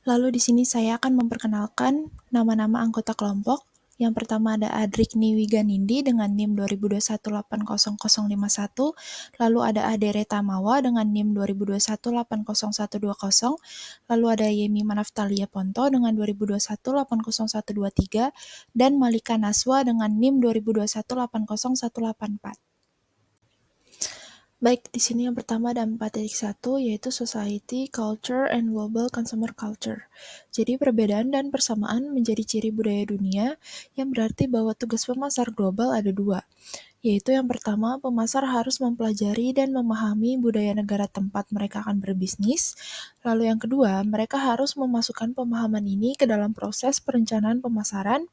Lalu di sini saya akan memperkenalkan nama-nama anggota kelompok. Yang pertama ada Adrik Niwiganindi dengan NIM 2021800051, lalu ada Adere Tamawa dengan NIM 2021800120, lalu ada Yemi Manaftalia Ponto dengan 2021800123, dan Malika Naswa dengan NIM 2021800184. Baik, di sini yang pertama ada 4.1 yaitu Society, Culture, and Global Consumer Culture. Jadi perbedaan dan persamaan menjadi ciri budaya dunia yang berarti bahwa tugas pemasar global ada dua, yaitu yang pertama pemasar harus mempelajari dan memahami budaya negara tempat mereka akan berbisnis, lalu yang kedua mereka harus memasukkan pemahaman ini ke dalam proses perencanaan pemasaran.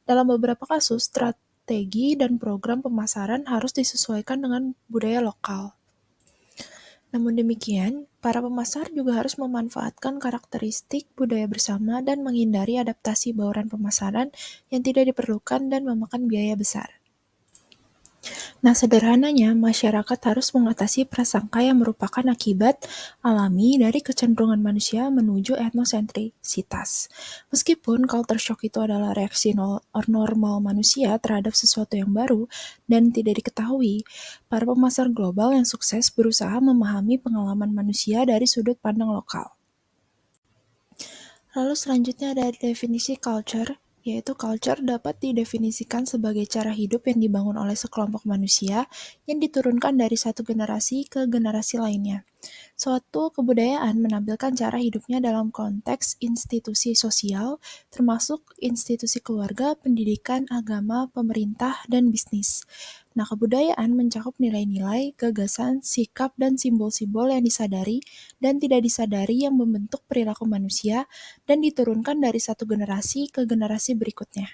Dalam beberapa kasus, strategi dan program pemasaran harus disesuaikan dengan budaya lokal. Namun demikian, para pemasar juga harus memanfaatkan karakteristik budaya bersama dan menghindari adaptasi bauran pemasaran yang tidak diperlukan dan memakan biaya besar. Nah, sederhananya, masyarakat harus mengatasi prasangka yang merupakan akibat alami dari kecenderungan manusia menuju etnosentrisitas. Meskipun culture shock itu adalah reaksi normal manusia terhadap sesuatu yang baru dan tidak diketahui, para pemasar global yang sukses berusaha memahami pengalaman manusia dari sudut pandang lokal. Lalu selanjutnya ada definisi culture, yaitu culture dapat didefinisikan sebagai cara hidup yang dibangun oleh sekelompok manusia yang diturunkan dari satu generasi ke generasi lainnya. Suatu kebudayaan menampilkan cara hidupnya dalam konteks institusi sosial, termasuk institusi keluarga, pendidikan, agama, pemerintah, dan bisnis. Nah, kebudayaan mencakup nilai-nilai, gagasan, sikap, dan simbol-simbol yang disadari dan tidak disadari yang membentuk perilaku manusia dan diturunkan dari satu generasi ke generasi berikutnya.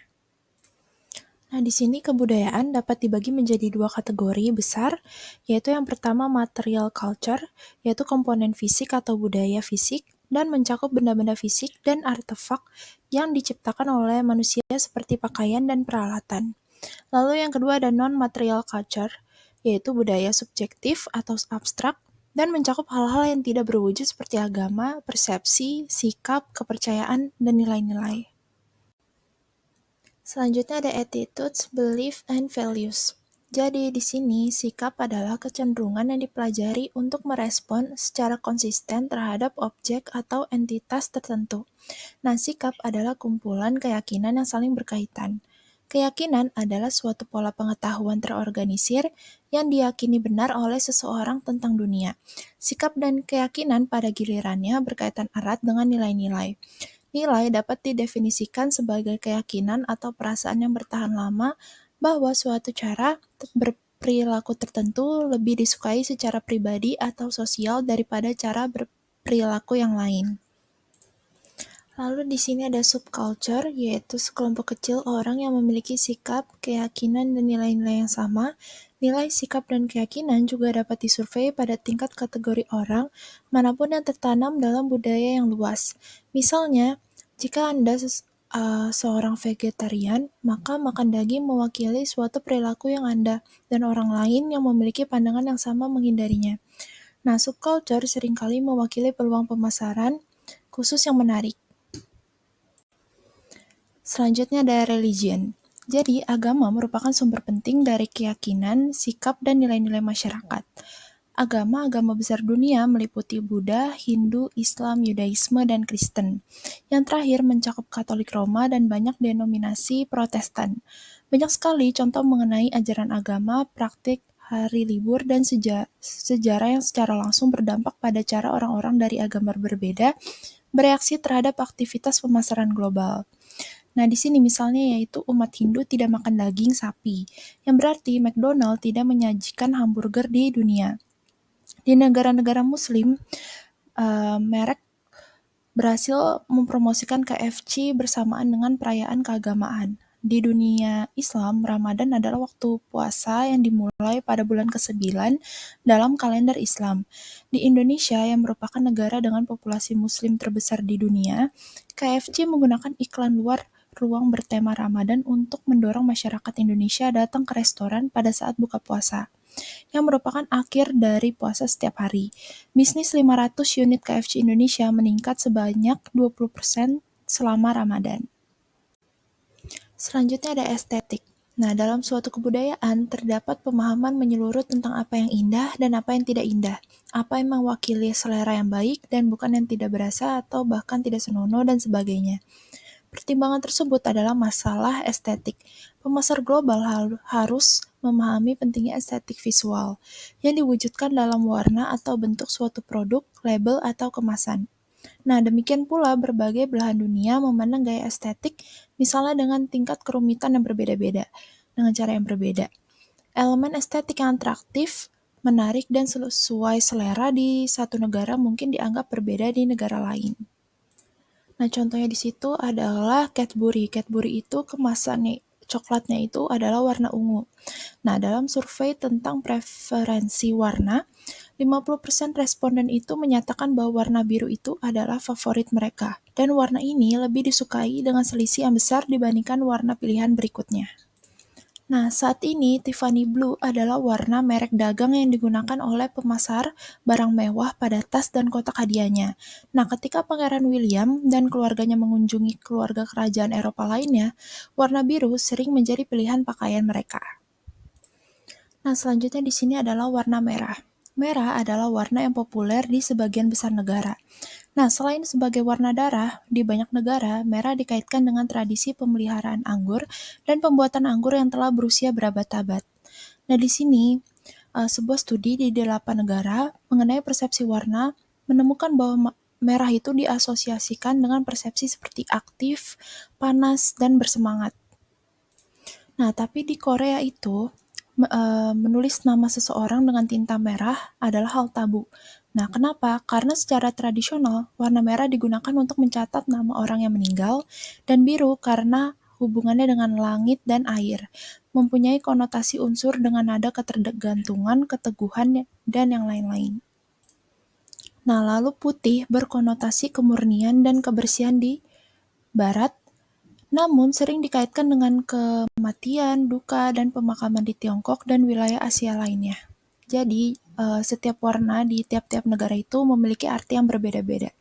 Nah, di sini kebudayaan dapat dibagi menjadi dua kategori besar, yaitu yang pertama material culture, yaitu komponen fisik atau budaya fisik, dan mencakup benda-benda fisik dan artefak yang diciptakan oleh manusia seperti pakaian dan peralatan. Lalu yang kedua ada non-material culture, yaitu budaya subjektif atau abstrak, dan mencakup hal-hal yang tidak berwujud seperti agama, persepsi, sikap, kepercayaan, dan nilai-nilai. Selanjutnya ada attitudes, belief, and values. Jadi di sini sikap adalah kecenderungan yang dipelajari untuk merespon secara konsisten terhadap objek atau entitas tertentu. Nah, sikap adalah kumpulan keyakinan yang saling berkaitan. Keyakinan adalah suatu pola pengetahuan terorganisir yang diyakini benar oleh seseorang tentang dunia. Sikap dan keyakinan pada gilirannya berkaitan erat dengan nilai-nilai. Nilai dapat didefinisikan sebagai keyakinan atau perasaan yang bertahan lama bahwa suatu cara berperilaku tertentu lebih disukai secara pribadi atau sosial daripada cara berperilaku yang lain. Lalu di sini ada subculture, yaitu sekelompok kecil orang yang memiliki sikap, keyakinan, dan nilai-nilai yang sama. Nilai, sikap, dan keyakinan juga dapat disurvei pada tingkat kategori orang manapun yang tertanam dalam budaya yang luas. Misalnya, jika Anda seorang vegetarian, maka makan daging mewakili suatu perilaku yang Anda dan orang lain yang memiliki pandangan yang sama menghindarinya. Nah, subculture seringkali mewakili peluang pemasaran khusus yang menarik. Selanjutnya ada religion. Jadi, agama merupakan sumber penting dari keyakinan, sikap, dan nilai-nilai masyarakat. Agama-agama besar dunia meliputi Buddha, Hindu, Islam, Yudaisme, dan Kristen. Yang terakhir mencakup Katolik Roma dan banyak denominasi Protestan. Banyak sekali contoh mengenai ajaran agama, praktik, hari libur, dan sejarah yang secara langsung berdampak pada cara orang-orang dari agama berbeda bereaksi terhadap aktivitas pemasaran global. Nah, di sini misalnya yaitu umat Hindu tidak makan daging sapi, yang berarti McDonald tidak menyajikan hamburger di dunia. Di negara-negara Muslim, merek berhasil mempromosikan KFC bersamaan dengan perayaan keagamaan. Di dunia Islam, Ramadan adalah waktu puasa yang dimulai pada bulan ke-9 dalam kalender Islam. Di Indonesia, yang merupakan negara dengan populasi Muslim terbesar di dunia, KFC menggunakan iklan luar ruang bertema Ramadan untuk mendorong masyarakat Indonesia datang ke restoran pada saat buka puasa. yang merupakan akhir dari puasa setiap hari. Bisnis 500 unit KFC Indonesia meningkat sebanyak 20% selama Ramadan. Selanjutnya ada estetik. Nah, dalam suatu kebudayaan terdapat pemahaman menyeluruh tentang apa yang indah dan apa yang tidak indah, apa yang mewakili selera yang baik dan bukan yang tidak berasa atau bahkan tidak senonoh dan sebagainya. Pertimbangan tersebut adalah masalah estetik. Pemasar global harus memahami pentingnya estetik visual yang diwujudkan dalam warna atau bentuk suatu produk, label, atau kemasan. Nah, demikian pula berbagai belahan dunia memandang gaya estetik, misalnya dengan tingkat kerumitan yang berbeda-beda, dengan cara yang berbeda. Elemen estetik yang atraktif, menarik, dan sesuai selera di satu negara mungkin dianggap berbeda di negara lain. Nah, contohnya di situ adalah Cadbury. Cadbury itu kemasannya coklatnya itu adalah warna ungu. Nah, dalam survei tentang preferensi warna, 50% responden itu menyatakan bahwa warna biru itu adalah favorit mereka, dan warna ini lebih disukai dengan selisih yang besar dibandingkan warna pilihan berikutnya. Nah, saat ini Tiffany Blue adalah warna merek dagang yang digunakan oleh pemasar barang mewah pada tas dan kotak hadiahnya. Nah, ketika Pangeran William dan keluarganya mengunjungi keluarga kerajaan Eropa lainnya, warna biru sering menjadi pilihan pakaian mereka. Nah, selanjutnya di sini adalah warna merah. Merah adalah warna yang populer di sebagian besar negara. Nah, selain sebagai warna darah, di banyak negara, merah dikaitkan dengan tradisi pemeliharaan anggur dan pembuatan anggur yang telah berusia berabad-abad. Nah, di sini, sebuah studi di 8 negara mengenai persepsi warna menemukan bahwa merah itu diasosiasikan dengan persepsi seperti aktif, panas, dan bersemangat. Nah, tapi di Korea itu, menulis nama seseorang dengan tinta merah adalah hal tabu. Nah, kenapa? Karena secara tradisional, warna merah digunakan untuk mencatat nama orang yang meninggal, dan biru karena hubungannya dengan langit dan air, mempunyai konotasi unsur dengan nada ketergantungan, keteguhan, dan yang lain-lain. Nah, lalu putih berkonotasi kemurnian dan kebersihan di barat, namun sering dikaitkan dengan kematian, duka, dan pemakaman di Tiongkok dan wilayah Asia lainnya. Jadi, setiap warna di tiap-tiap negara itu memiliki arti yang berbeda-beda.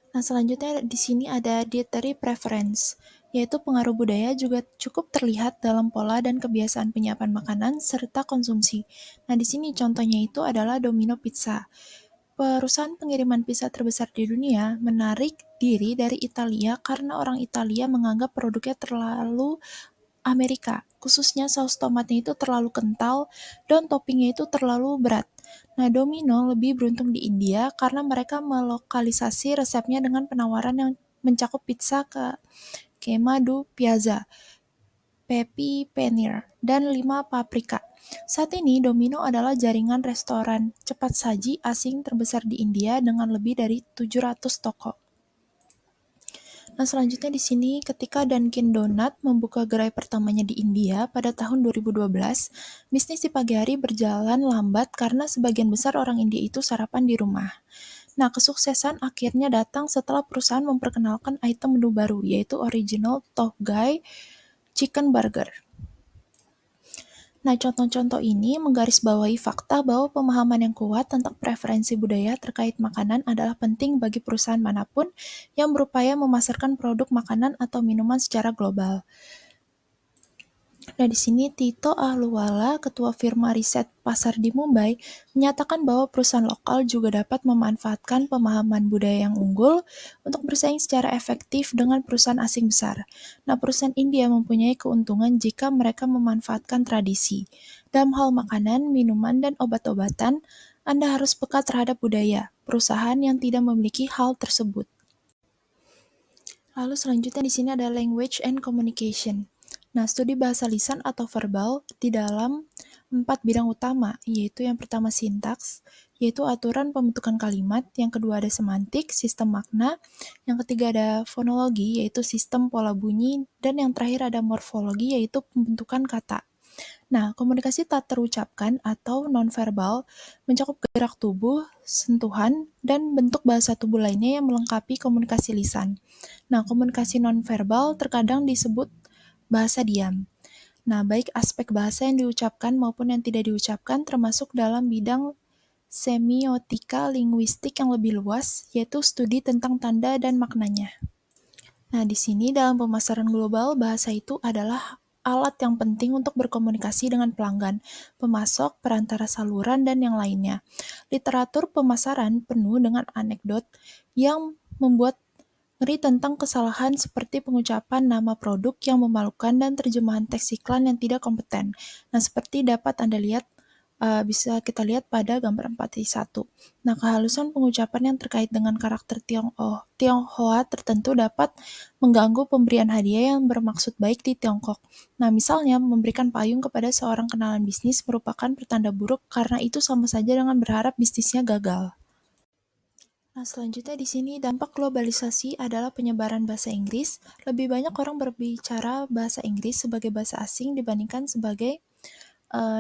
Nah, selanjutnya di sini ada dietary preference, yaitu pengaruh budaya juga cukup terlihat dalam pola dan kebiasaan penyiapan makanan serta konsumsi. Nah, di sini contohnya itu adalah Domino Pizza. Perusahaan pengiriman pizza terbesar di dunia menarik diri dari Italia karena orang Italia menganggap produknya terlalu Amerika, khususnya saus tomatnya itu terlalu kental dan toppingnya itu terlalu berat. Nah, Domino lebih beruntung di India karena mereka melokalisasi resepnya dengan penawaran yang mencakup pizza ke Madu Piazza, Pepe Paneer, dan 5 paprika. Saat ini, Domino adalah jaringan restoran cepat saji asing terbesar di India dengan lebih dari 700 toko. Nah, selanjutnya di sini ketika Dunkin Donut membuka gerai pertamanya di India pada tahun 2012, bisnis di pagi hari berjalan lambat karena sebagian besar orang India itu sarapan di rumah. Nah, kesuksesan akhirnya datang setelah perusahaan memperkenalkan item menu baru, yaitu Original Tough Guy Chicken Burger. Nah, contoh-contoh ini menggarisbawahi fakta bahwa pemahaman yang kuat tentang preferensi budaya terkait makanan adalah penting bagi perusahaan manapun yang berupaya memasarkan produk makanan atau minuman secara global. Nah, di sini Tito Ahluwala, ketua firma riset pasar di Mumbai, menyatakan bahwa perusahaan lokal juga dapat memanfaatkan pemahaman budaya yang unggul untuk bersaing secara efektif dengan perusahaan asing besar. Nah, perusahaan India mempunyai keuntungan jika mereka memanfaatkan tradisi. Dalam hal makanan, minuman, dan obat-obatan, Anda harus peka terhadap budaya perusahaan yang tidak memiliki hal tersebut. Lalu selanjutnya di sini ada language and communication. Nah, studi bahasa lisan atau verbal di dalam 4 bidang utama, yaitu yang pertama sintaks, yaitu aturan pembentukan kalimat, yang kedua ada semantik, sistem makna, yang ketiga ada fonologi, yaitu sistem pola bunyi, dan yang terakhir ada morfologi, yaitu pembentukan kata. Nah, komunikasi tak terucapkan atau nonverbal mencakup gerak tubuh, sentuhan, dan bentuk bahasa tubuh lainnya yang melengkapi komunikasi lisan. Nah, komunikasi nonverbal terkadang disebut bahasa diam. Nah, baik aspek bahasa yang diucapkan maupun yang tidak diucapkan termasuk dalam bidang semiotika linguistik yang lebih luas, yaitu studi tentang tanda dan maknanya. Nah, di sini dalam pemasaran global, bahasa itu adalah alat yang penting untuk berkomunikasi dengan pelanggan, pemasok, perantara saluran, dan yang lainnya. Literatur pemasaran penuh dengan anekdot yang membuat ngeri tentang kesalahan seperti pengucapan nama produk yang memalukan dan terjemahan teks iklan yang tidak kompeten. Nah, seperti dapat Anda lihat, bisa kita lihat pada gambar 4.1. Nah, kehalusan pengucapan yang terkait dengan karakter Tionghoa tertentu dapat mengganggu pemberian hadiah yang bermaksud baik di Tiongkok. Nah, misalnya memberikan payung kepada seorang kenalan bisnis merupakan pertanda buruk karena itu sama saja dengan berharap bisnisnya gagal. Nah, selanjutnya di sini dampak globalisasi adalah penyebaran bahasa Inggris. Lebih banyak orang berbicara bahasa Inggris sebagai bahasa asing dibandingkan sebagai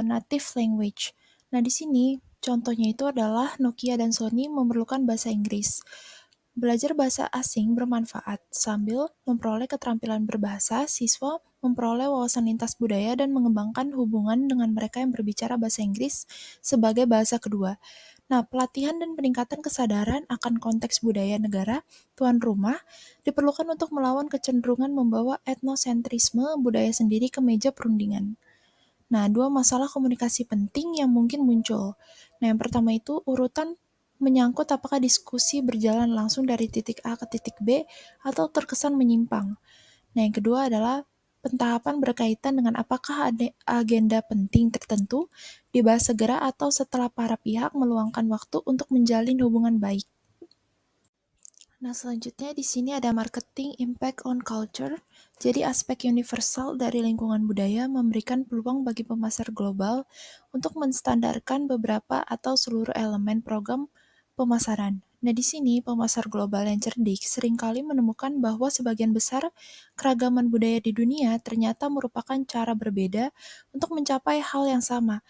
native language. Nah, di sini contohnya itu adalah Nokia dan Sony memerlukan bahasa Inggris. Belajar bahasa asing bermanfaat. Sambil memperoleh keterampilan berbahasa, siswa memperoleh wawasan lintas budaya dan mengembangkan hubungan dengan mereka yang berbicara bahasa Inggris sebagai bahasa kedua. Nah, pelatihan dan peningkatan kesadaran akan konteks budaya negara tuan rumah diperlukan untuk melawan kecenderungan membawa etnosentrisme budaya sendiri ke meja perundingan. Nah, dua masalah komunikasi penting yang mungkin muncul. Nah, yang pertama itu urutan menyangkut apakah diskusi berjalan langsung dari titik A ke titik B atau terkesan menyimpang. Nah, yang kedua adalah pentahapan berkaitan dengan apakah ada agenda penting tertentu dibahas segera atau setelah para pihak meluangkan waktu untuk menjalin hubungan baik. Nah, selanjutnya di sini ada marketing impact on culture. Jadi aspek universal dari lingkungan budaya memberikan peluang bagi pemasar global untuk menstandarkan beberapa atau seluruh elemen program pemasaran. Nah, di sini pemasar global yang cerdik seringkali menemukan bahwa sebagian besar keragaman budaya di dunia ternyata merupakan cara berbeda untuk mencapai hal yang sama.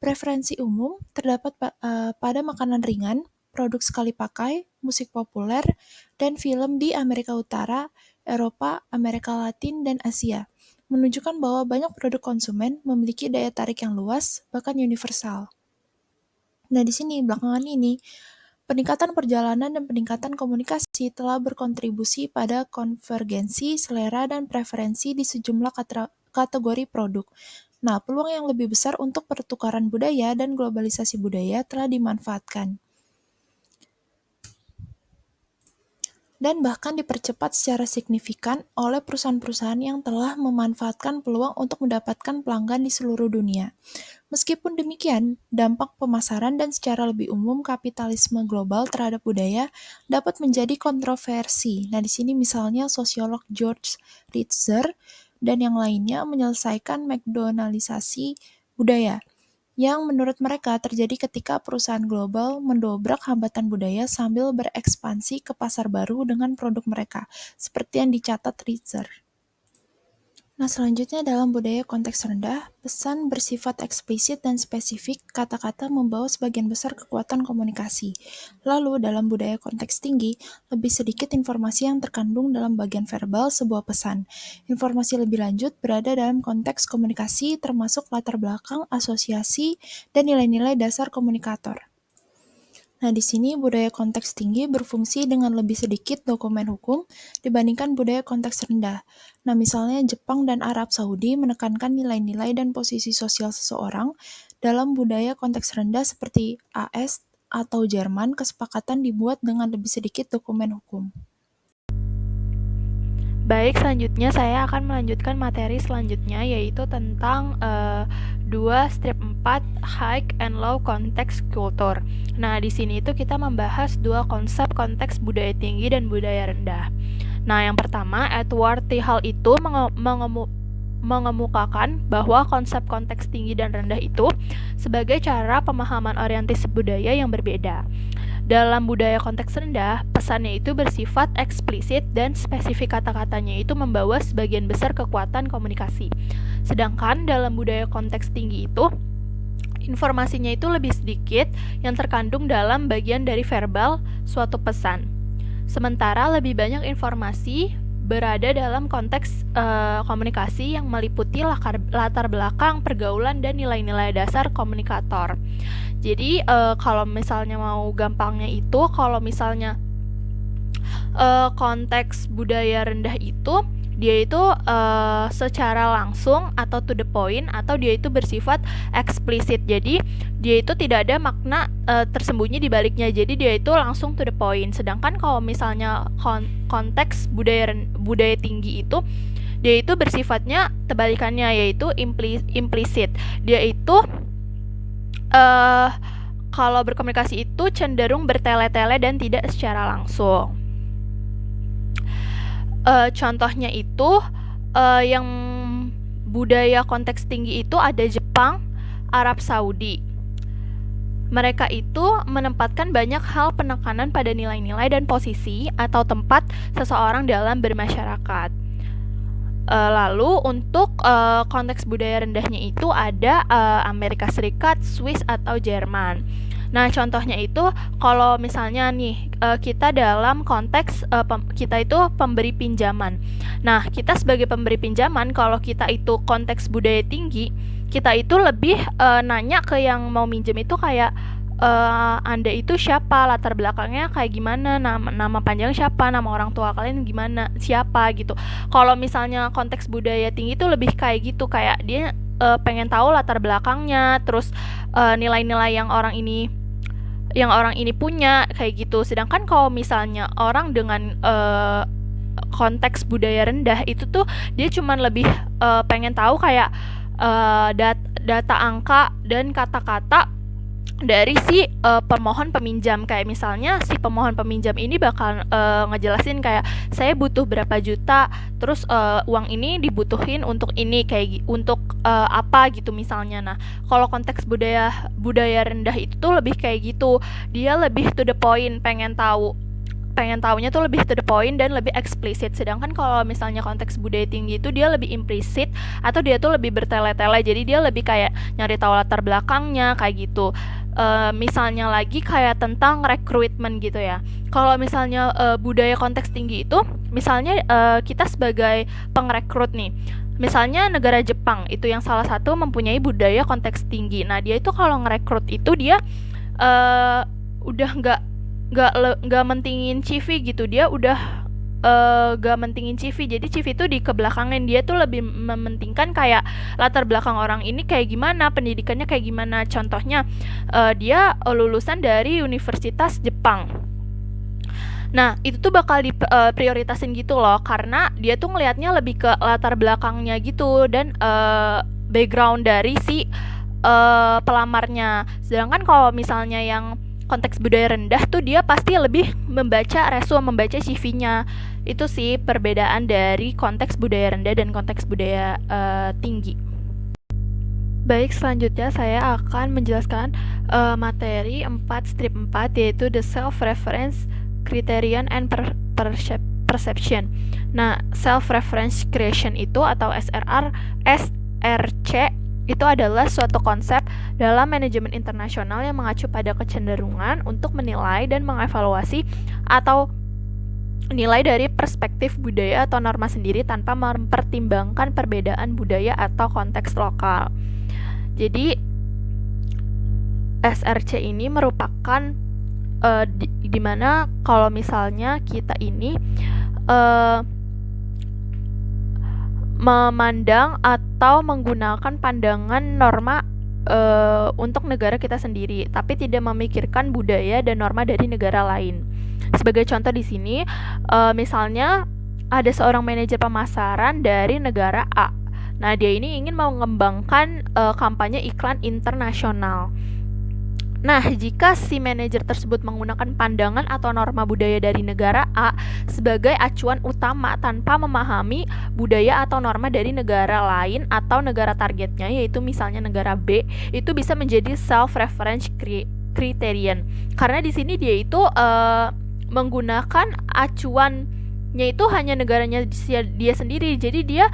Preferensi umum terdapat pada makanan ringan, produk sekali pakai, musik populer, dan film di Amerika Utara, Eropa, Amerika Latin, dan Asia, menunjukkan bahwa banyak produk konsumen memiliki daya tarik yang luas, bahkan universal. Nah, di sini belakangan ini, peningkatan perjalanan dan peningkatan komunikasi telah berkontribusi pada konvergensi selera dan preferensi di sejumlah kategori produk. Nah, peluang yang lebih besar untuk pertukaran budaya dan globalisasi budaya telah dimanfaatkan. Dan bahkan dipercepat secara signifikan oleh perusahaan-perusahaan yang telah memanfaatkan peluang untuk mendapatkan pelanggan di seluruh dunia. Meskipun demikian, dampak pemasaran dan secara lebih umum kapitalisme global terhadap budaya dapat menjadi kontroversi. Nah, di sini misalnya sosiolog George Ritzer dan yang lainnya menyelesaikan McDonaldisasi budaya, yang menurut mereka terjadi ketika perusahaan global mendobrak hambatan budaya sambil berekspansi ke pasar baru dengan produk mereka, seperti yang dicatat Ritzer. Nah, selanjutnya dalam budaya konteks rendah, pesan bersifat eksplisit dan spesifik, kata-kata membawa sebagian besar kekuatan komunikasi. Lalu, dalam budaya konteks tinggi, lebih sedikit informasi yang terkandung dalam bagian verbal sebuah pesan. Informasi lebih lanjut berada dalam konteks komunikasi termasuk latar belakang, asosiasi, dan nilai-nilai dasar komunikator. Nah, di sini budaya konteks tinggi berfungsi dengan lebih sedikit dokumen hukum dibandingkan budaya konteks rendah. Nah, misalnya Jepang dan Arab Saudi menekankan nilai-nilai dan posisi sosial seseorang. Dalam budaya konteks rendah seperti AS atau Jerman, kesepakatan dibuat dengan lebih sedikit dokumen hukum. Baik, selanjutnya saya akan melanjutkan materi selanjutnya yaitu tentang 2 strip 4 high and low context culture. Nah, di sini itu kita membahas dua konsep konteks budaya tinggi dan budaya rendah. Nah, yang pertama, Edward T. Hall itu mengemukakan bahwa konsep konteks tinggi dan rendah itu sebagai cara pemahaman orientasi budaya yang berbeda. Dalam budaya konteks rendah, pesannya itu bersifat eksplisit dan spesifik kata-katanya itu membawa sebagian besar kekuatan komunikasi. Sedangkan dalam budaya konteks tinggi itu, informasinya itu lebih sedikit yang terkandung dalam bagian dari verbal suatu pesan. Sementara lebih banyak informasi berada dalam konteks komunikasi yang meliputi latar belakang, pergaulan, dan nilai-nilai dasar komunikator. Jadi kalau misalnya mau gampangnya itu, kalau misalnya konteks budaya rendah itu dia itu secara langsung atau to the point, atau dia itu bersifat eksplisit. Jadi dia itu tidak ada makna tersembunyi di baliknya. Jadi dia itu langsung to the point. Sedangkan kalau misalnya konteks budaya tinggi itu dia itu bersifatnya kebalikannya, yaitu implisit. Dia itu kalau berkomunikasi itu cenderung bertele-tele dan tidak secara langsung. Contohnya itu yang budaya konteks tinggi itu ada Jepang, Arab Saudi. Mereka itu menempatkan banyak hal penekanan pada nilai-nilai dan posisi atau tempat seseorang dalam bermasyarakat. Lalu untuk konteks budaya rendahnya itu ada Amerika Serikat, Swiss, atau Jerman. Nah, contohnya itu kalau misalnya nih kita dalam konteks kita itu pemberi pinjaman. Nah, kita sebagai pemberi pinjaman, kalau kita itu konteks budaya tinggi, kita itu lebih nanya ke yang mau minjem itu kayak Anda itu siapa, latar belakangnya kayak gimana, nama panjang siapa, nama orang tua kalian gimana, siapa gitu. Kalau misalnya konteks budaya tinggi itu lebih kayak gitu, kayak dia pengen tahu latar belakangnya, terus nilai-nilai yang orang ini punya kayak gitu. Sedangkan kalau misalnya orang dengan konteks budaya rendah itu tuh dia cuman lebih pengen tahu kayak data angka dan kata-kata dari si pemohon peminjam. Kayak misalnya si pemohon peminjam ini bakal ngejelasin kayak saya butuh berapa juta, terus uang ini dibutuhin untuk ini, kayak untuk apa gitu misalnya. Nah, kalau konteks budaya rendah itu tuh lebih kayak gitu, dia lebih to the point, pengen tahunya tuh lebih to the point dan lebih eksplisit. Sedangkan kalau misalnya konteks budaya tinggi itu dia lebih implisit, atau dia tuh lebih bertele-tele, jadi dia lebih kayak nyari tahu latar belakangnya kayak gitu. Misalnya lagi kayak tentang rekrutmen gitu ya. Kalau misalnya budaya konteks tinggi itu, misalnya kita sebagai pengrekrut nih, misalnya negara Jepang itu yang salah satu mempunyai budaya konteks tinggi. Nah, dia itu kalau ngerekrut itu dia udah nggak mentingin CV gitu. Dia udah gak mentingin CV. Jadi CV itu di kebelakangin. Dia tuh lebih mementingkan kayak latar belakang orang ini kayak gimana, pendidikannya kayak gimana. Contohnya dia lulusan dari Universitas Jepang. Nah, itu tuh bakal diprioritasin gitu loh, karena dia tuh ngelihatnya lebih ke latar belakangnya gitu dan background dari si pelamarnya. Sedangkan kalau misalnya yang konteks budaya rendah tuh dia pasti lebih membaca resume, membaca CV-nya. Itu sih perbedaan dari konteks budaya rendah dan konteks budaya tinggi. Baik, selanjutnya saya akan menjelaskan materi 4 strip 4, yaitu the self-reference criterion and perception. Nah, self-reference creation itu atau SRC itu adalah suatu konsep dalam manajemen internasional yang mengacu pada kecenderungan untuk menilai dan mengevaluasi atau nilai dari perspektif budaya atau norma sendiri tanpa mempertimbangkan perbedaan budaya atau konteks lokal. Jadi SRC ini merupakan di mana kalau misalnya kita ini memandang atau menggunakan pandangan norma untuk negara kita sendiri, tapi tidak memikirkan budaya dan norma dari negara lain. Sebagai contoh di sini, misalnya ada seorang manajer pemasaran dari negara A. Nah, dia ini ingin mengembangkan kampanye iklan internasional. Nah, jika si manajer tersebut menggunakan pandangan atau norma budaya dari negara A sebagai acuan utama tanpa memahami budaya atau norma dari negara lain atau negara targetnya, yaitu misalnya negara B, itu bisa menjadi self-reference criterion. Karena di sini dia itu menggunakan acuannya itu hanya negaranya dia sendiri. Jadi dia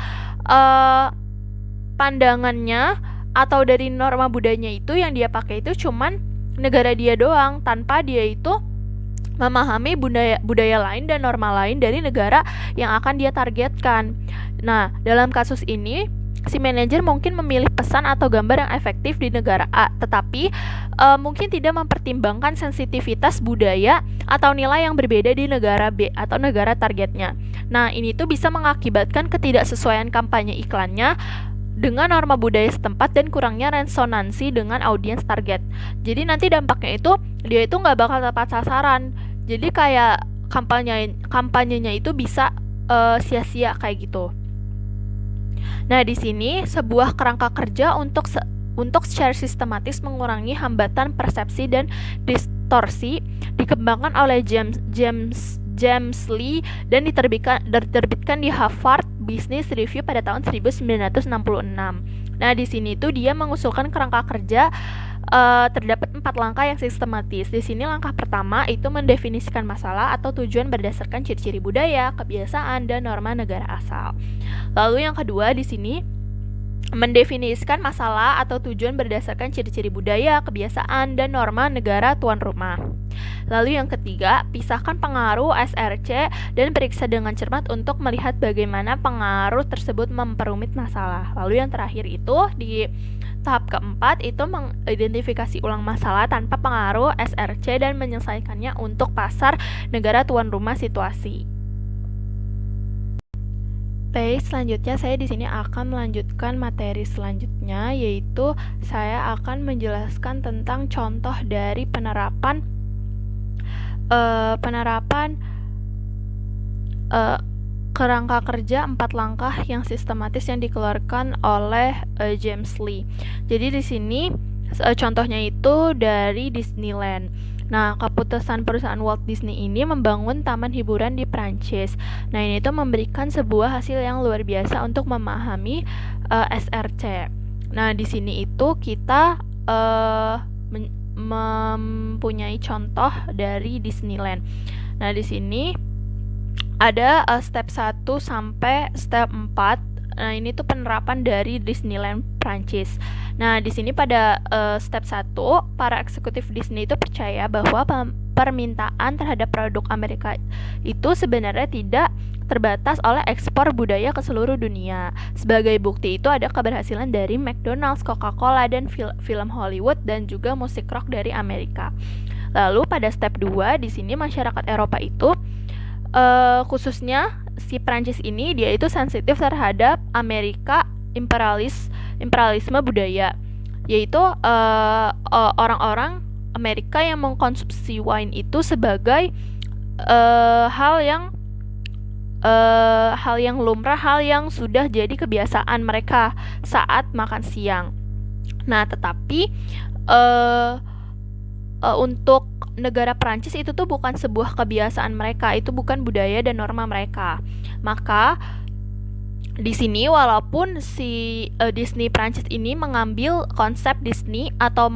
pandangannya atau dari norma budayanya itu yang dia pakai itu cuman negara dia doang, tanpa dia itu memahami budaya lain dan norma lain dari negara yang akan dia targetkan. Nah, dalam kasus ini, si manajer mungkin memilih pesan atau gambar yang efektif di negara A, tetapi mungkin tidak mempertimbangkan sensitivitas budaya atau nilai yang berbeda di negara B atau negara targetnya. Nah, ini tuh bisa mengakibatkan ketidaksesuaian kampanye iklannya dengan norma budaya setempat dan kurangnya resonansi dengan audiens target. Jadi nanti dampaknya itu dia itu nggak bakal tepat sasaran. Jadi kayak kampanyenya itu bisa sia-sia kayak gitu. Nah, di sini sebuah kerangka kerja untuk secara sistematis mengurangi hambatan persepsi dan distorsi dikembangkan oleh James Lee dan diterbitkan di Harvard Business Review pada tahun 1966. Nah, di sini tuh dia mengusulkan kerangka kerja terdapat 4 langkah yang sistematis. Di sini langkah pertama itu mendefinisikan masalah atau tujuan berdasarkan ciri-ciri budaya, kebiasaan, dan norma negara asal. Lalu yang kedua di sini mendefinisikan masalah atau tujuan berdasarkan ciri-ciri budaya, kebiasaan, dan norma negara tuan rumah. Lalu yang ketiga, pisahkan pengaruh SRC dan periksa dengan cermat untuk melihat bagaimana pengaruh tersebut memperumit masalah. Lalu yang terakhir itu di tahap keempat itu mengidentifikasi ulang masalah tanpa pengaruh SRC dan menyelesaikannya untuk pasar negara tuan rumah situasi. Baik, selanjutnya saya di sini akan melanjutkan materi selanjutnya, yaitu saya akan menjelaskan tentang contoh dari penerapan kerangka kerja 4 langkah yang sistematis yang dikeluarkan oleh James Lee. Jadi di sini contohnya itu dari Disneyland. Nah, keputusan perusahaan Walt Disney ini membangun taman hiburan di Prancis. Nah, ini tuh memberikan sebuah hasil yang luar biasa untuk memahami SRC. Nah, di sini itu kita mempunyai contoh dari Disneyland. Nah, di sini ada step 1 sampai step 4. Nah, ini tuh penerapan dari Disneyland Prancis. Nah, di sini pada step 1, para eksekutif Disney itu percaya bahwa permintaan terhadap produk Amerika itu sebenarnya tidak terbatas oleh ekspor budaya ke seluruh dunia. Sebagai bukti itu ada keberhasilan dari McDonald's, Coca-Cola, dan film Hollywood dan juga musik rock dari Amerika. Lalu pada step 2, di sini masyarakat Eropa itu khususnya si Prancis ini dia itu sensitif terhadap Amerika imperialisme budaya, yaitu orang-orang Amerika yang mengkonsumsi wine itu sebagai hal yang lumrah, hal yang sudah jadi kebiasaan mereka saat makan siang. Nah, tetapi untuk negara Prancis itu tuh bukan sebuah kebiasaan mereka, itu bukan budaya dan norma mereka. Maka di sini walaupun si Disney Prancis ini mengambil konsep Disney atau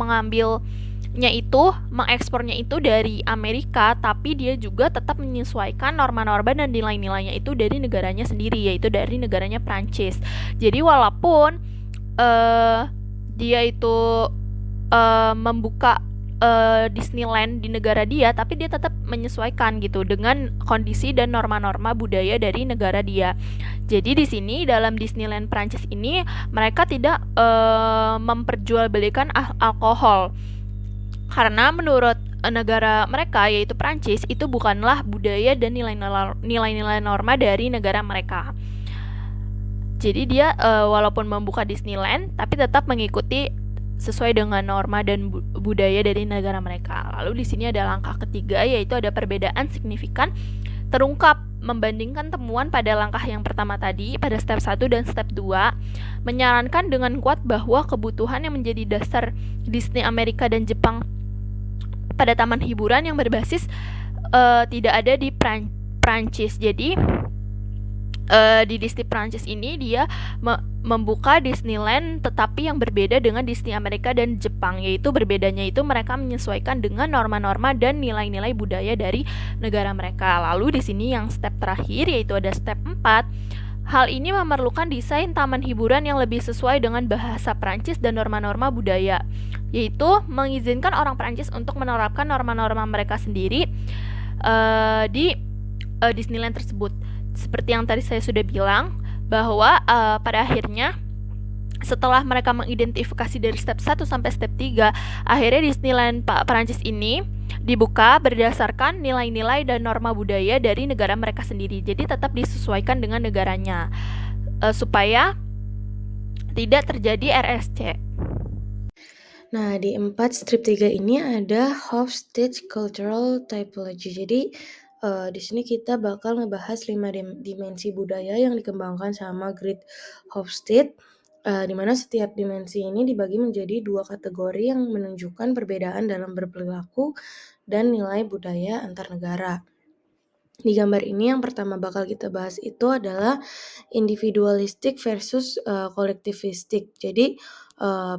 mengekspornya itu dari Amerika, tapi dia juga tetap menyesuaikan norma-norma dan nilai-nilainya itu dari negaranya sendiri, yaitu dari negaranya Prancis. Jadi walaupun dia itu membuka Disneyland di negara dia, tapi dia tetap menyesuaikan gitu dengan kondisi dan norma-norma budaya dari negara dia. Jadi di sini dalam Disneyland Prancis ini mereka tidak memperjualbelikan alkohol karena menurut negara mereka yaitu Prancis itu bukanlah budaya dan nilai-nilai norma dari negara mereka. Jadi dia walaupun membuka Disneyland tapi tetap mengikuti sesuai dengan norma dan budaya dari negara mereka. Lalu di sini ada langkah ketiga, yaitu ada perbedaan signifikan terungkap membandingkan temuan pada langkah yang pertama tadi pada step 1 dan step 2, menyarankan dengan kuat bahwa kebutuhan yang menjadi dasar Disney Amerika dan Jepang pada taman hiburan yang berbasis tidak ada di Prancis. Jadi di Disney Prancis ini dia membuka Disneyland tetapi yang berbeda dengan Disney Amerika dan Jepang, yaitu berbedanya itu mereka menyesuaikan dengan norma-norma dan nilai-nilai budaya dari negara mereka. Lalu di sini yang step terakhir yaitu ada step 4. Hal ini memerlukan desain taman hiburan yang lebih sesuai dengan bahasa Prancis dan norma-norma budaya, yaitu mengizinkan orang Prancis untuk menerapkan norma-norma mereka sendiri di Disneyland tersebut. Seperti yang tadi saya sudah bilang, bahwa pada akhirnya setelah mereka mengidentifikasi dari step 1 sampai step 3, akhirnya Disneyland Perancis ini dibuka berdasarkan nilai-nilai dan norma budaya dari negara mereka sendiri. Jadi tetap disesuaikan dengan negaranya, supaya tidak terjadi RSC. Nah, di 4 strip 3 ini ada Hofstede Cultural Typology. Jadi, di sini kita bakal ngebahas 5 dimensi budaya yang dikembangkan sama Grid Hofstede, di mana setiap dimensi ini dibagi menjadi 2 kategori yang menunjukkan perbedaan dalam berperilaku dan nilai budaya antar negara. Di gambar ini yang pertama bakal kita bahas itu adalah individualistik versus kolektivistik. Jadi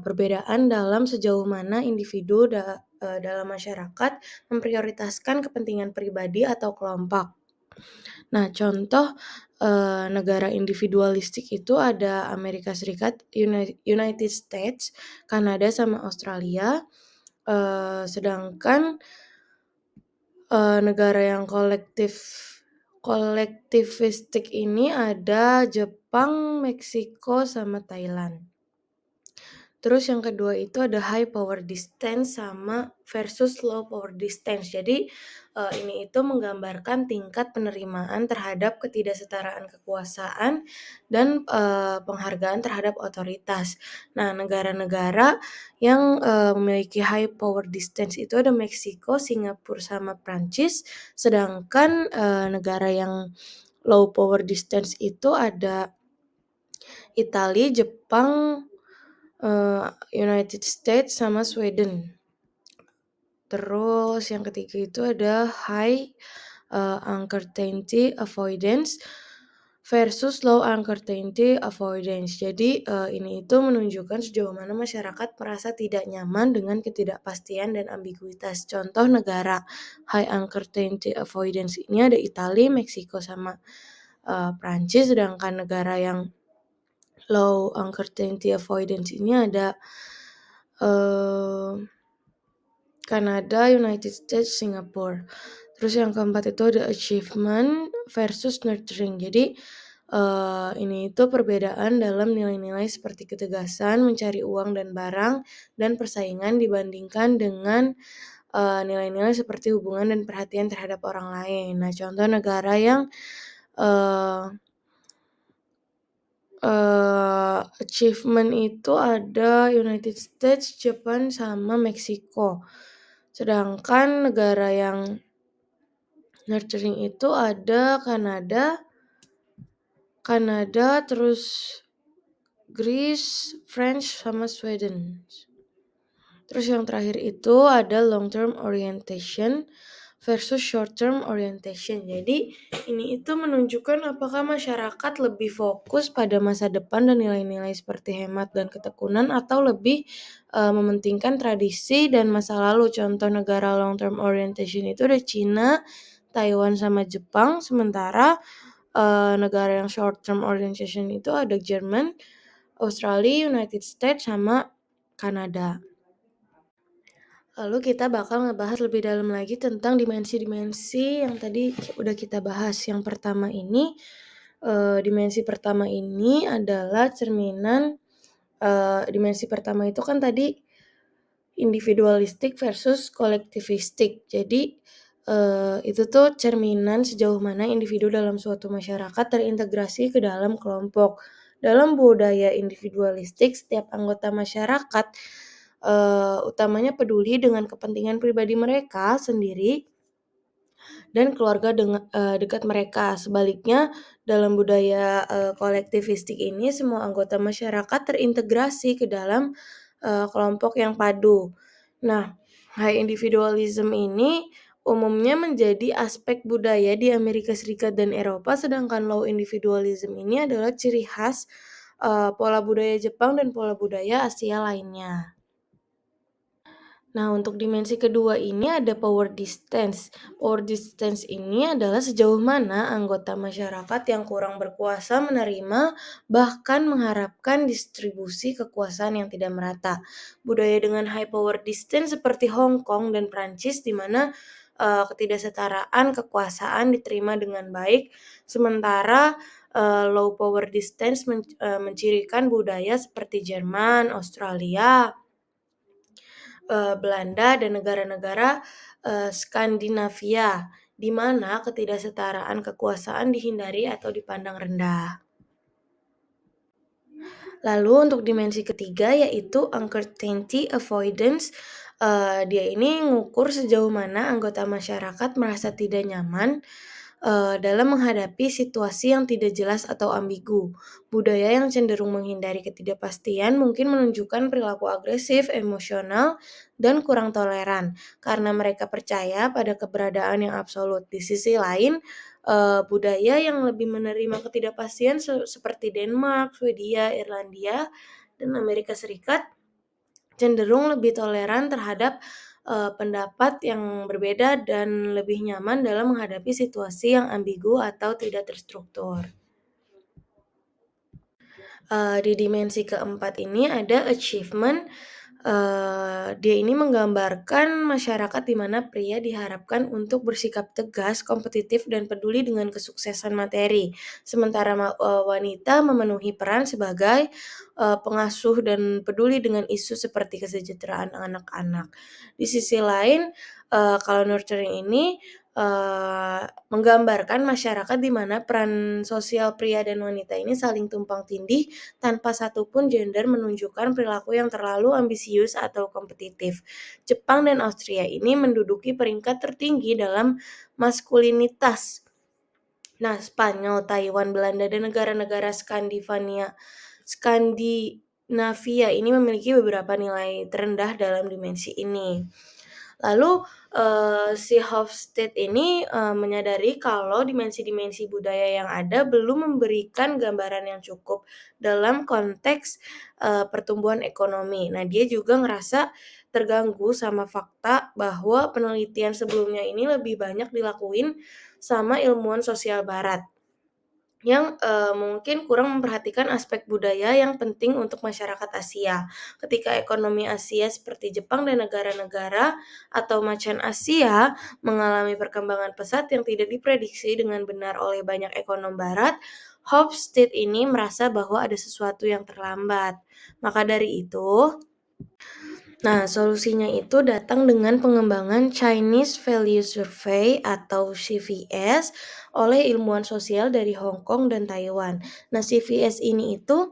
perbedaan dalam sejauh mana individu dalam masyarakat memprioritaskan kepentingan pribadi atau kelompok. Nah, contoh negara individualistik itu ada Amerika Serikat, United States, Kanada, sama Australia. Sedangkan negara yang kolektivistik ini ada Jepang, Meksiko, sama Thailand. Terus yang kedua itu ada high power distance sama versus low power distance. Jadi ini itu menggambarkan tingkat penerimaan terhadap ketidaksetaraan kekuasaan dan penghargaan terhadap otoritas. Nah, negara-negara yang memiliki high power distance itu ada Meksiko, Singapura, sama Prancis. Sedangkan negara yang low power distance itu ada Italia, Jepang, United States, sama Sweden. Terus yang ketiga itu ada high uncertainty avoidance versus low uncertainty avoidance. Jadi ini itu menunjukkan sejauh mana masyarakat merasa tidak nyaman dengan ketidakpastian dan ambiguitas. Contoh negara high uncertainty avoidance ini ada Italia, Meksiko, sama Prancis. Sedangkan negara yang low uncertainty avoidance ini ada Kanada, United States, Singapore. Terus yang keempat itu ada achievement versus nurturing. Jadi ini itu perbedaan dalam nilai-nilai seperti ketegasan, mencari uang dan barang, dan persaingan dibandingkan dengan nilai-nilai seperti hubungan dan perhatian terhadap orang lain. Nah, contoh negara yang achievement itu ada United States, Jepang, sama Meksiko. Sedangkan negara yang nurturing itu ada Kanada, terus Greece, French, sama Sweden. Terus yang terakhir itu ada long term orientation versus short term orientation. Jadi ini itu menunjukkan apakah masyarakat lebih fokus pada masa depan dan nilai-nilai seperti hemat dan ketekunan, atau lebih mementingkan tradisi dan masa lalu. Contoh negara long term orientation itu ada Cina, Taiwan, sama Jepang. Sementara negara yang short term orientation itu ada Jerman, Australia, United States, sama Kanada. Lalu kita bakal ngebahas lebih dalam lagi tentang dimensi-dimensi yang tadi udah kita bahas. Yang pertama ini, dimensi pertama ini adalah cerminan, dimensi pertama itu kan tadi individualistik versus kolektivistik. Jadi itu tuh cerminan sejauh mana individu dalam suatu masyarakat terintegrasi ke dalam kelompok. Dalam budaya individualistik, setiap anggota masyarakat utamanya peduli dengan kepentingan pribadi mereka sendiri dan keluarga dekat mereka. Sebaliknya, dalam budaya kolektivistik ini, semua anggota masyarakat terintegrasi ke dalam kelompok yang padu. Nah, high individualism ini umumnya menjadi aspek budaya di Amerika Serikat dan Eropa, sedangkan low individualism ini adalah ciri khas pola budaya Jepang dan pola budaya Asia lainnya. Nah, untuk dimensi kedua ini ada power distance. Power distance ini adalah sejauh mana anggota masyarakat yang kurang berkuasa menerima, bahkan mengharapkan distribusi kekuasaan yang tidak merata. Budaya dengan high power distance seperti Hong Kong dan Prancis, di mana ketidaksetaraan kekuasaan diterima dengan baik, sementara low power distance mencirikan budaya seperti Jerman, Australia, Belanda, dan negara-negara Skandinavia, di mana ketidaksetaraan kekuasaan dihindari atau dipandang rendah. Lalu untuk dimensi ketiga yaitu uncertainty avoidance. Dia ini ngukur sejauh mana anggota masyarakat merasa tidak nyaman dalam menghadapi situasi yang tidak jelas atau ambigu. Budaya yang cenderung menghindari ketidakpastian mungkin menunjukkan perilaku agresif, emosional, dan kurang toleran karena mereka percaya pada keberadaan yang absolut. Di sisi lain, budaya yang lebih menerima ketidakpastian seperti Denmark, Swedia, Irlandia, dan Amerika Serikat cenderung lebih toleran terhadap pendapat yang berbeda dan lebih nyaman dalam menghadapi situasi yang ambigu atau tidak terstruktur. Di dimensi keempat ini ada achievement. Dia ini menggambarkan masyarakat di mana pria diharapkan untuk bersikap tegas, kompetitif, dan peduli dengan kesuksesan materi. Sementara wanita memenuhi peran sebagai pengasuh dan peduli dengan isu seperti kesejahteraan anak-anak. Di sisi lain, kalau nurturing ini menggambarkan masyarakat di mana peran sosial pria dan wanita ini saling tumpang tindih tanpa satupun gender menunjukkan perilaku yang terlalu ambisius atau kompetitif. Jepang dan Austria ini menduduki peringkat tertinggi dalam maskulinitas. Nah, Spanyol, Taiwan, Belanda, dan negara-negara Skandinavia ini memiliki beberapa nilai terendah dalam dimensi ini. Lalu si Hofstede ini menyadari kalau dimensi-dimensi budaya yang ada belum memberikan gambaran yang cukup dalam konteks pertumbuhan ekonomi. Nah, dia juga ngerasa terganggu sama fakta bahwa penelitian sebelumnya ini lebih banyak dilakuin sama ilmuwan sosial barat yang mungkin kurang memperhatikan aspek budaya yang penting untuk masyarakat Asia. Ketika ekonomi Asia seperti Jepang dan negara-negara atau macan Asia mengalami perkembangan pesat yang tidak diprediksi dengan benar oleh banyak ekonom barat, Hofstede ini merasa bahwa ada sesuatu yang terlambat. Maka dari itu, solusinya itu datang dengan pengembangan Chinese Value Survey atau CVS oleh ilmuwan sosial dari Hong Kong dan Taiwan. Nah, CVS ini itu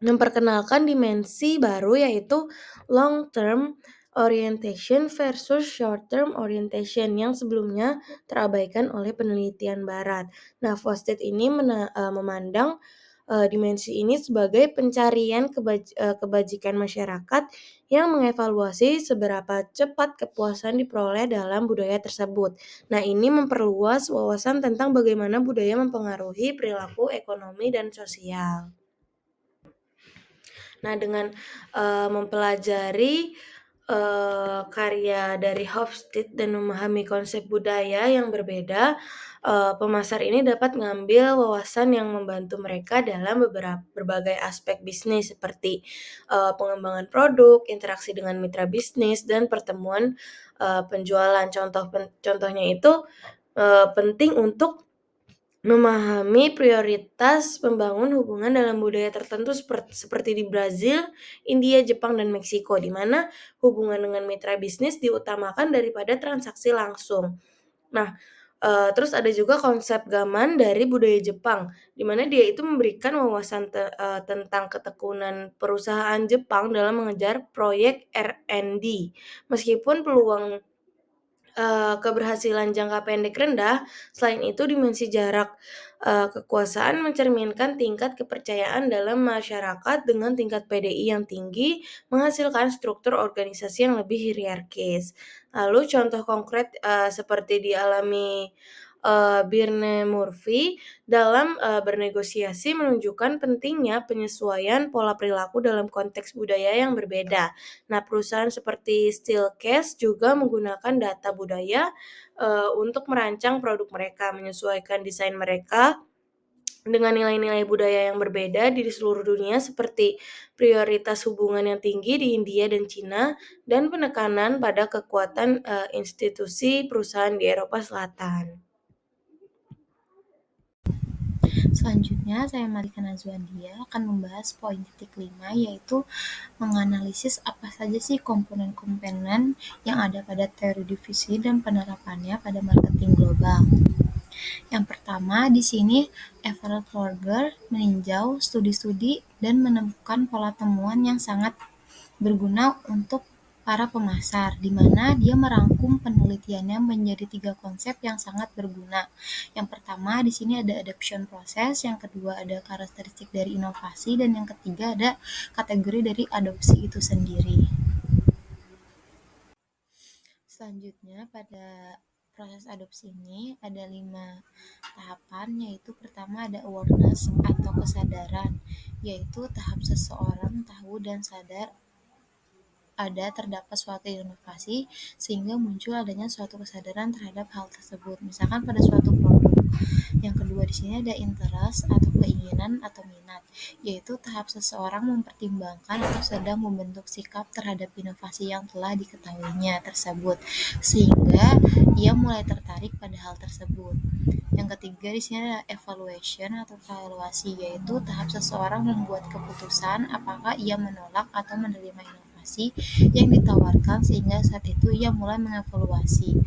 memperkenalkan dimensi baru yaitu long term orientation versus short term orientation yang sebelumnya terabaikan oleh penelitian barat. Nah, Hofstede ini memandang dimensi ini sebagai pencarian kebajikan masyarakat yang mengevaluasi seberapa cepat kepuasan diperoleh dalam budaya tersebut. Nah, ini memperluas wawasan tentang bagaimana budaya mempengaruhi perilaku ekonomi dan sosial. Nah, dengan mempelajari karya dari Hofstede dan memahami konsep budaya yang berbeda, pemasar ini dapat mengambil wawasan yang membantu mereka dalam berbagai aspek bisnis seperti pengembangan produk, interaksi dengan mitra bisnis, dan pertemuan penjualan. Contohnya itu penting untuk memahami prioritas membangun hubungan dalam budaya tertentu seperti di Brazil, India, Jepang, dan Meksiko, di mana hubungan dengan mitra bisnis diutamakan daripada transaksi langsung. Nah, terus ada juga konsep gaman dari budaya Jepang, di mana dia itu memberikan wawasan tentang ketekunan perusahaan Jepang dalam mengejar proyek R&D. Meskipun peluang keberhasilan jangka pendek rendah, selain itu dimensi jarak kekuasaan mencerminkan tingkat kepercayaan dalam masyarakat dengan tingkat PDI yang tinggi, menghasilkan struktur organisasi yang lebih hierarkis. Lalu contoh konkret seperti dialami Birne Murphy dalam bernegosiasi menunjukkan pentingnya penyesuaian pola perilaku dalam konteks budaya yang berbeda. Nah, perusahaan seperti Steelcase juga menggunakan data budaya untuk merancang produk mereka, menyesuaikan desain mereka dengan nilai-nilai budaya yang berbeda di seluruh dunia seperti prioritas hubungan yang tinggi di India dan Cina dan penekanan pada kekuatan institusi perusahaan di Eropa Selatan. Selanjutnya, saya Malika Nazwandia akan membahas poin titik 5, yaitu menganalisis apa saja sih komponen-komponen yang ada pada teori divisi dan penerapannya pada marketing global. Yang pertama, di sini Everett Forger meninjau studi-studi dan menemukan pola temuan yang sangat berguna untuk para pemasar, di mana dia merangkum penelitiannya menjadi 3 konsep yang sangat berguna. Yang pertama, di sini ada adoption process, yang kedua ada karakteristik dari inovasi, dan yang ketiga ada kategori dari adopsi itu sendiri. Selanjutnya, pada proses adopsi ini ada 5 tahapan, yaitu pertama ada awareness atau kesadaran, yaitu tahap seseorang tahu dan sadar ada terdapat suatu inovasi sehingga muncul adanya suatu kesadaran terhadap hal tersebut. Misalkan pada suatu produk. Yang kedua di sini ada interest atau keinginan atau minat, yaitu tahap seseorang mempertimbangkan atau sedang membentuk sikap terhadap inovasi yang telah diketahuinya tersebut sehingga ia mulai tertarik pada hal tersebut. Yang ketiga di sini ada evaluation atau evaluasi, yaitu tahap seseorang membuat keputusan apakah ia menolak atau menerima inovasi yang ditawarkan sehingga saat itu ia mulai mengevaluasi.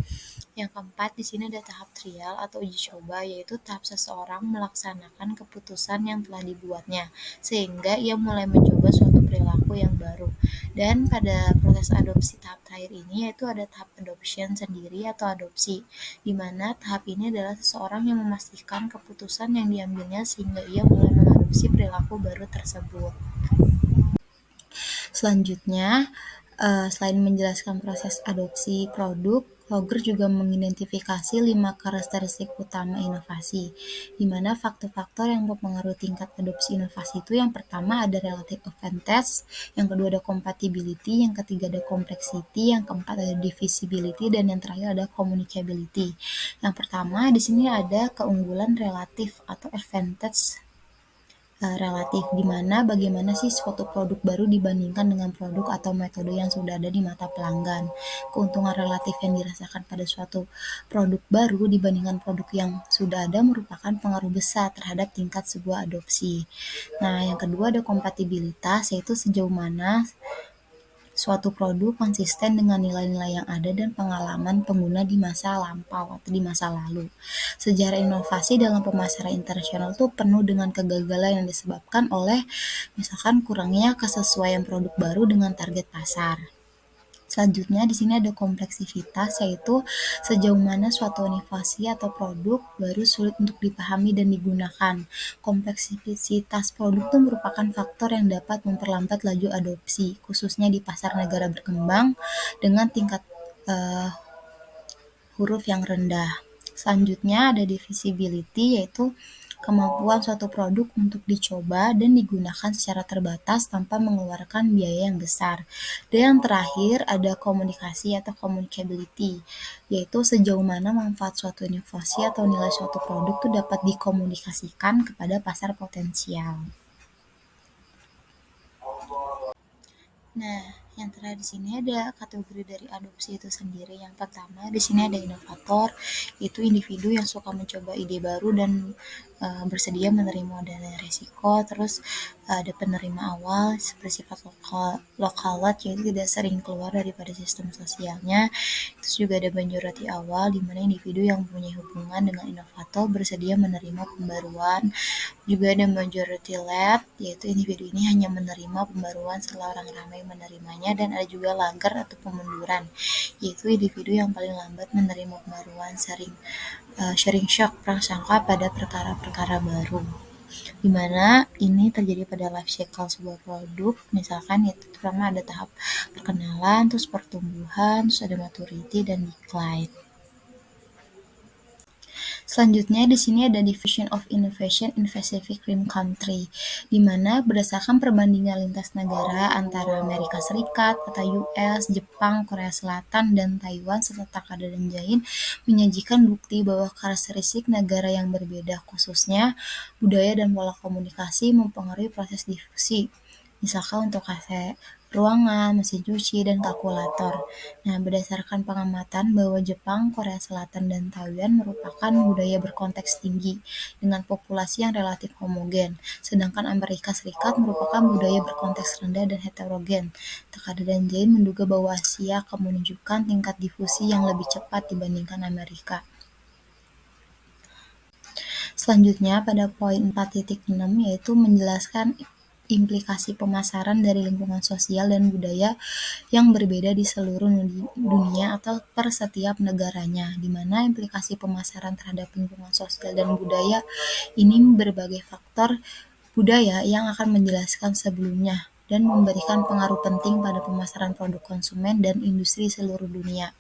Yang keempat di sini ada tahap trial atau uji coba, yaitu tahap seseorang melaksanakan keputusan yang telah dibuatnya sehingga ia mulai mencoba suatu perilaku yang baru. Dan pada proses adopsi tahap terakhir ini yaitu ada tahap adoption sendiri atau adopsi, di mana tahap ini adalah seseorang yang memastikan keputusan yang diambilnya sehingga ia mulai mengadopsi perilaku baru tersebut. Selanjutnya, selain menjelaskan proses adopsi produk, Logger juga mengidentifikasi 5 karakteristik utama inovasi, di mana faktor-faktor yang mempengaruhi tingkat adopsi inovasi itu yang pertama ada relative advantage, yang kedua ada compatibility, yang ketiga ada complexity, yang keempat ada divisibility, dan yang terakhir ada communicability. Yang pertama di sini ada keunggulan relatif atau advantage relatif, di mana bagaimana sih suatu produk baru dibandingkan dengan produk atau metode yang sudah ada di mata pelanggan. Keuntungan relatif yang dirasakan pada suatu produk baru dibandingkan produk yang sudah ada merupakan pengaruh besar terhadap tingkat sebuah adopsi. Nah, yang kedua ada kompatibilitas, yaitu sejauh mana suatu produk konsisten dengan nilai-nilai yang ada dan pengalaman pengguna di masa lampau atau di masa lalu. Sejarah inovasi dalam pemasaran internasional itu penuh dengan kegagalan yang disebabkan oleh misalkan kurangnya kesesuaian produk baru dengan target pasar. Selanjutnya di sini ada kompleksivitas, yaitu sejauh mana suatu inovasi atau produk baru sulit untuk dipahami dan digunakan. Kompleksivitas produk itu merupakan faktor yang dapat memperlambat laju adopsi, khususnya di pasar negara berkembang dengan tingkat huruf yang rendah. Selanjutnya ada divisibility, yaitu kemampuan suatu produk untuk dicoba dan digunakan secara terbatas tanpa mengeluarkan biaya yang besar. Dan yang terakhir ada komunikasi atau communicability, yaitu sejauh mana manfaat suatu inovasi atau nilai suatu produk itu dapat dikomunikasikan kepada pasar potensial. Nah, yang terakhir di sini ada kategori dari adopsi itu sendiri. Yang pertama di sini ada inovator, yaitu individu yang suka mencoba ide baru dan bersedia menerima dan resiko. Terus ada penerima awal bersifat lokalat, yaitu tidak sering keluar daripada sistem sosialnya. Terus juga ada majority awal, di mana individu yang mempunyai hubungan dengan inovator bersedia menerima pembaruan. Juga ada majority led, yaitu individu ini hanya menerima pembaruan setelah orang ramai menerimanya. Dan ada juga lagger atau pemunduran, yaitu individu yang paling lambat menerima pembaruan, sharing shock prasangka pada perkara-perkara baru, di mana ini terjadi pada life cycle sebuah produk. Misalkan itu pertama ada tahap perkenalan, terus pertumbuhan, terus ada maturity dan decline. Selanjutnya di sini ada Division of Innovation in Pacific Rim Country, di mana berdasarkan perbandingan lintas negara antara Amerika Serikat atau US, Jepang, Korea Selatan, dan Taiwan serta Takada dan Jain menyajikan bukti bahwa karakteristik negara yang berbeda khususnya budaya dan pola komunikasi mempengaruhi proses difusi. Misalkan untuk AC, ruangan, mesin cuci, dan kalkulator. Nah, berdasarkan pengamatan bahwa Jepang, Korea Selatan, dan Taiwan merupakan budaya berkonteks tinggi dengan populasi yang relatif homogen, sedangkan Amerika Serikat merupakan budaya berkonteks rendah dan heterogen. Takada dan Jain menduga bahwa Asia akan menunjukkan tingkat difusi yang lebih cepat dibandingkan Amerika. Selanjutnya pada poin 4.6 yaitu menjelaskan implikasi pemasaran dari lingkungan sosial dan budaya yang berbeda di seluruh dunia atau per setiap negaranya, di mana implikasi pemasaran terhadap lingkungan sosial dan budaya ini berbagai faktor budaya yang akan menjelaskan sebelumnya dan memberikan pengaruh penting pada pemasaran produk konsumen dan industri seluruh dunia.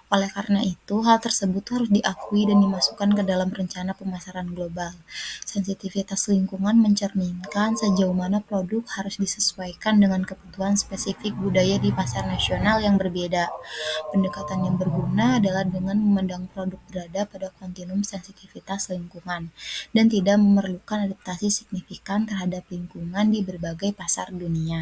Oleh karena itu, hal tersebut harus diakui dan dimasukkan ke dalam rencana pemasaran global. Sensitivitas lingkungan mencerminkan sejauh mana produk harus disesuaikan dengan kebutuhan spesifik budaya di pasar nasional yang berbeda. Pendekatan yang berguna adalah dengan memandang produk berada pada kontinum sensitivitas lingkungan dan tidak memerlukan adaptasi signifikan terhadap lingkungan di berbagai pasar dunia.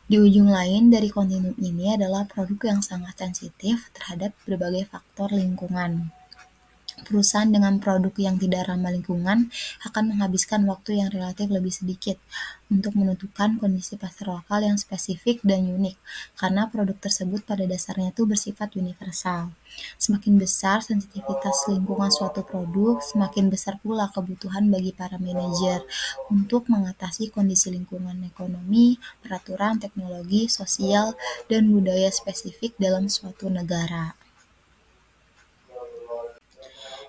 Di ujung lain dari kontinum ini adalah produk yang sangat sensitif terhadap berbagai faktor lingkungan. Perusahaan dengan produk yang tidak ramah lingkungan akan menghabiskan waktu yang relatif lebih sedikit untuk menentukan kondisi pasar lokal yang spesifik dan unik, karena produk tersebut pada dasarnya itu bersifat universal. Semakin besar sensitivitas lingkungan suatu produk, semakin besar pula kebutuhan bagi para manajer untuk mengatasi kondisi lingkungan ekonomi, peraturan, teknologi, sosial, dan budaya spesifik dalam suatu negara.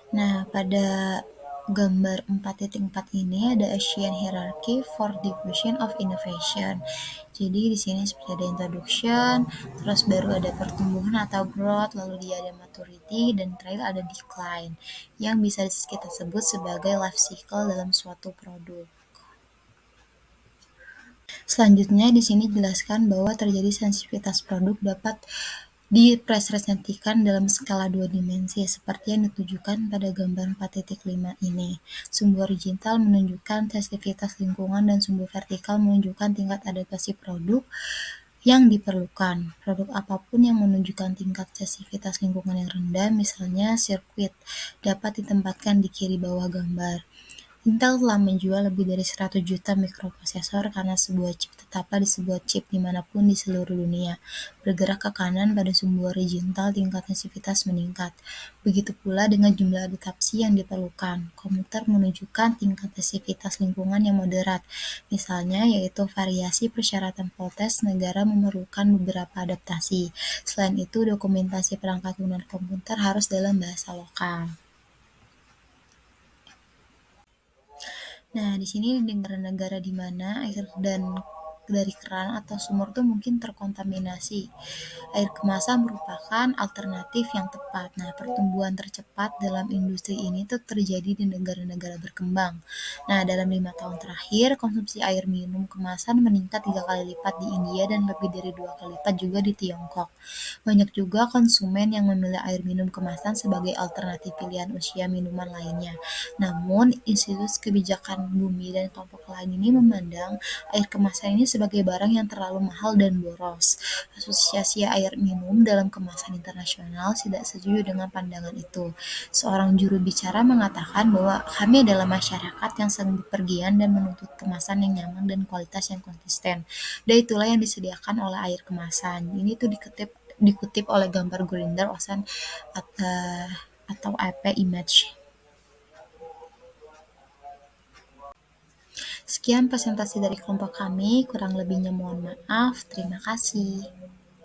Nah, pada gambar 4.4 ini ada Asian Hierarchy for Diffusion of Innovation. Jadi di sini seperti ada introduction, terus baru ada pertumbuhan atau growth, lalu dia ada maturity, dan terakhir ada decline, yang bisa kita sebut sebagai life cycle dalam suatu produk. Selanjutnya di sini jelaskan bahwa terjadi sensitivitas produk dapat dipresentasikan dalam skala dua dimensi seperti yang ditunjukkan pada gambar 4.5 ini. Sumbu horizontal menunjukkan sensitivitas lingkungan dan sumbu vertikal menunjukkan tingkat adaptasi produk yang diperlukan. Produk apapun yang menunjukkan tingkat sensitivitas lingkungan yang rendah, misalnya sirkuit, dapat ditempatkan di kiri bawah gambar. Intel telah menjual lebih dari 100 juta mikroprosesor karena sebuah chip tetaplah di sebuah chip dimanapun di seluruh dunia. Bergerak ke kanan pada sumbu horizontal, tingkat sensitivitas meningkat. Begitu pula dengan jumlah adaptasi yang diperlukan. Komputer menunjukkan tingkat sensitivitas lingkungan yang moderat. Misalnya yaitu variasi persyaratan voltage negara memerlukan beberapa adaptasi. Selain itu, dokumentasi perangkat lunak komputer harus dalam bahasa lokal. Nah, di sini di negara-negara di mana air dan dari keran atau sumur tuh mungkin terkontaminasi. Air kemasan merupakan alternatif yang tepat. Nah, pertumbuhan tercepat dalam industri ini tuh terjadi di negara-negara berkembang. Nah, dalam 5 tahun terakhir, konsumsi air minum kemasan meningkat 3 kali lipat di India dan lebih dari 2 kali lipat juga di Tiongkok. Banyak juga konsumen yang memilih air minum kemasan sebagai alternatif pilihan usia minuman lainnya. Namun, Institut Kebijakan Bumi dan kelompok lain ini memandang air kemasan ini sebagai barang yang terlalu mahal dan boros. Asosiasi Air Minum dalam Kemasan Internasional tidak setuju dengan pandangan itu. Seorang juru bicara mengatakan bahwa kami adalah masyarakat yang sedang bepergian dan menuntut kemasan yang nyaman dan kualitas yang konsisten. Dan itulah yang disediakan oleh air kemasan. Ini tuh dikutip oleh gambar Grinder Ocean atau AP Image. Sekian presentasi dari kelompok kami, kurang lebihnya mohon maaf. Terima kasih.